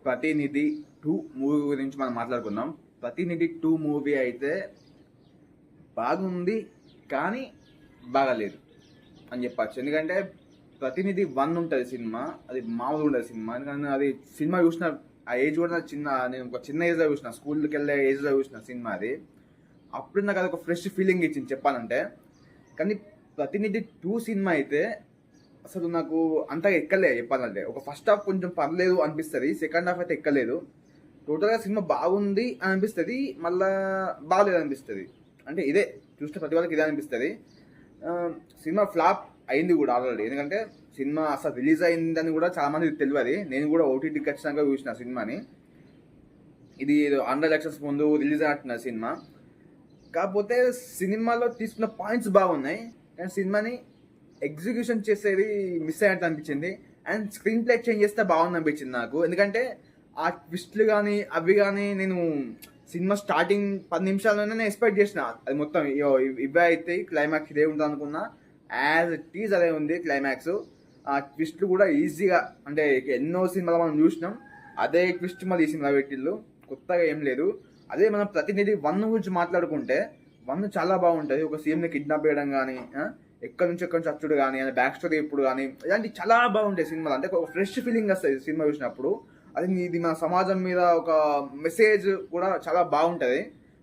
ప్రతినిధి 2 మూవీ గురించి మనం మాట్లాడుకుందాం. ప్రతినిధి 2 మూవీ అయితే బాగుంది కానీ బాగాలేదు అని చెప్పచ్చు. ఎందుకంటే ప్రతినిధి 1 ఉంటుంది సినిమా, అది మామూలుగా ఉంటుంది సినిమా. ఎందుకంటే అది సినిమా చూసిన ఆ ఏజ్ కూడా నేను ఒక చిన్న ఏజ్లో చూసిన, స్కూల్కి వెళ్ళే ఏజ్లో చూసిన సినిమా అది. అప్పుడు నాకు అది ఒక ఫ్రెష్ ఫీలింగ్ ఇచ్చింది చెప్పాలంటే. కానీ ప్రతినిధి 2 సినిమా అయితే అసలు నాకు అంతగా ఎక్కలేదు చెప్పాలంటే. ఒక ఫస్ట్ హాఫ్ కొంచెం పర్లేదు అనిపిస్తుంది, సెకండ్ హాఫ్ అయితే ఎక్కలేదు. టోటల్గా సినిమా బాగుంది అని అనిపిస్తుంది, మళ్ళా బాగలేదు అనిపిస్తుంది. అంటే ఇదే చూస్తే ప్రతి వాళ్ళకి ఇదే అనిపిస్తుంది. సినిమా ఫ్లాప్ అయింది కూడా ఆల్రెడీ. ఎందుకంటే సినిమా అసలు రిలీజ్ అయిందని కూడా చాలా మందికి తెలియదు. నేను కూడా ఓటీటీకి ఖచ్చితంగా చూసిన సినిమాని. ఇది 100 లక్షల ముందు రిలీజ్ అయినట్టున్న సినిమా. కాకపోతే సినిమాలో తీసుకున్న పాయింట్స్ బాగున్నాయి, కానీ సినిమాని ఎగ్జిక్యూషన్ చేసేది మిస్ అయినట్టు అనిపించింది. అండ్ స్క్రీన్ ప్లే చేంజ్ చేస్తే బాగుంది అనిపించింది నాకు. ఎందుకంటే ఆ ట్విస్ట్లు కానీ అవి కానీ నేను సినిమా స్టార్టింగ్ 10 నిమిషాల్లోనే నేను ఎక్స్పెక్ట్ చేసిన అది మొత్తం ఇవే అయితే క్లైమాక్స్ ఇదే ఉంటుంది అనుకున్నా. యాజ్ ఇట్ ఈజ్ అదే ఉంది క్లైమాక్స్. ఆ ట్విస్ట్లు కూడా ఈజీగా, అంటే ఎన్నో సినిమాలు మనం చూసినాం, అదే ట్విస్ట్ మళ్ళీ ఈ సినిమా పెట్టిళ్ళు, కొత్తగా ఏం లేదు. అదే మనం ప్రతినిధి 1 గురించి మాట్లాడుకుంటే 1 చాలా బాగుంటుంది. ఒక సీఎంని కిడ్నాప్ చేయడం కానీ, ఎక్కడి నుంచి చచ్చుడు కానీ, బ్యాక్ స్టోరీ ఇప్పుడు కానీ, ఇలాంటి చాలా బాగుంటాయి సినిమాలు. అంటే ఒక ఫ్రెష్ ఫీలింగ్ వస్తుంది సినిమా చూసినప్పుడు. అది ఇది మన సమాజం మీద ఒక మెసేజ్ కూడా చాలా బాగుంటుంది.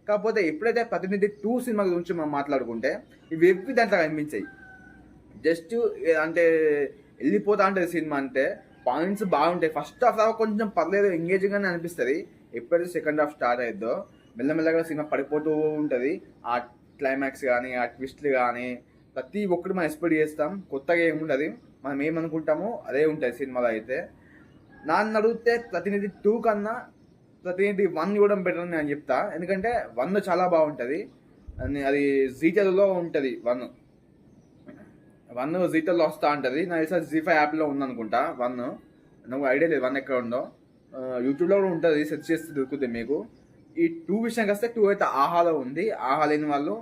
కాకపోతే ఎప్పుడైతే ప్రతినిధి 2 సినిమా గురించి మనం మాట్లాడుకుంటే ఇవి ఎవ్వి దాంట్లో కనిపించాయి. జస్ట్ అంటే వెళ్ళిపోతా ఉంటుంది సినిమా. అంటే పాయింట్స్ బాగుంటాయి. ఫస్ట్ హాఫ్ కొంచెం పర్లేదు, ఎంగేజింగ్గానే అనిపిస్తుంది. ఎప్పుడైతే సెకండ్ హాఫ్ స్టార్ట్ అయిద్దో మెల్లమెల్లగా సినిమా పడిపోతూ ఉంటుంది. ఆ క్లైమాక్స్ కానీ, ఆ ట్విస్ట్లు కానీ ప్రతి ఒక్కటి మనం ఎక్స్పెక్ట్ చేస్తాం. కొత్తగా ఏముండదు, మనం ఏమనుకుంటామో అదే ఉంటుంది సినిమాలో అయితే. నన్ను అడిగితే ప్రతినిధి 2 కన్నా ప్రతినిధి 1 చూడడం బెటర్ అని నేను చెప్తా. ఎందుకంటే 1 చాలా బాగుంటుంది. అది జీటీలో ఉంటుంది. 1 జీటీలో వస్తూ ఉంటుంది. నాకు తెలిసి జీ5 యాప్లో ఉందనుకుంటా 1. నాకు ఐడియా లేదు 1 ఎక్కడ ఉందో. యూట్యూబ్లో కూడా ఉంటుంది, సెర్చ్ చేస్తే దొరుకుతుంది మీకు. ఈ 2 విషయానికి వస్తే 2 అయితే ఆహాలో ఉంది. ఆహా లేని వాళ్ళు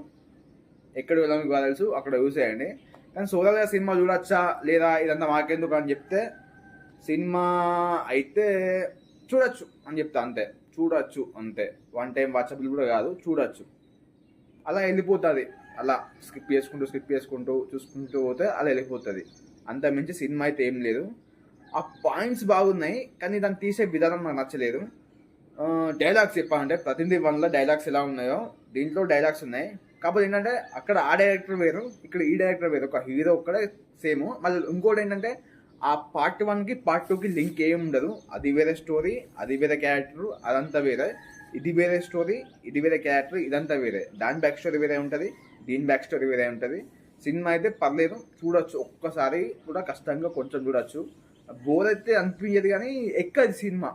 ఎక్కడ వెళ్ళడానికి తెలుసు, అక్కడ యూజ్ చేయండి. కానీ సోలాగా సినిమా చూడొచ్చా లేదా ఇదంతా మాకెందుకు అని చెప్తే, సినిమా అయితే చూడొచ్చు అని చెప్తా. అంతే, చూడొచ్చు అంతే. 1 టైం వాచబుల్ కూడా కాదు, చూడొచ్చు. అలా వెళ్ళిపోతుంది, అలా స్కిప్ చేసుకుంటూ చూసుకుంటూ పోతే అలా వెళ్ళిపోతుంది. అంత మించి సినిమా అయితే ఏం లేదు. ఆ పాయింట్స్ బాగున్నాయి, కానీ దాన్ని తీసే విధానం నాకు నచ్చలేదు. డైలాగ్స్ చెప్పాలంటే ప్రతినిధి 1లో డైలాగ్స్ ఎలా ఉన్నాయో దీంట్లో డైలాగ్స్ ఉన్నాయి. కాకపోతే ఏంటంటే అక్కడ ఆ డైరెక్టర్ వేరు, ఇక్కడ ఈ డైరెక్టర్ వేరు. ఒక హీరో ఒక్కడే సేమ్. మళ్ళీ ఇంకోటి ఏంటంటే ఆ పార్ట్ 1కి పార్ట్ 2కి లింక్ ఏమి ఉండదు. అది వేరే స్టోరీ, అది వేరే క్యారెక్టర్, అదంతా వేరే. ఇది వేరే స్టోరీ, ఇది వేరే క్యారెక్టర్, ఇదంతా వేరే. దాని బ్యాక్ స్టోరీ వేరే ఉంటుంది, దీని బ్యాక్ స్టోరీ వేరే ఉంటుంది. సినిమా అయితే పర్లేదు, చూడొచ్చు. ఒక్కసారి కూడా కష్టంగా కొంచెం చూడొచ్చు. బోర్ అయితే అనిపించదు, కానీ ఎక్కది సినిమా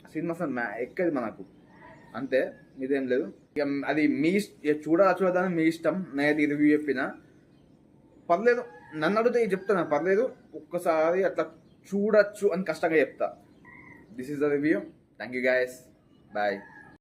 అసలు ఎక్కది మనకు, అంతే. ఇదేం లేదు. ఇక అది మీ చూడదని మీ ఇష్టం. నేను రివ్యూ చెప్పిన పర్లేదు. నన్ను అడిగితే చెప్తాను పర్లేదు, ఒక్కసారి అట్లా చూడొచ్చు అని కష్టంగా చెప్తా. This is the review. Thank you guys, bye.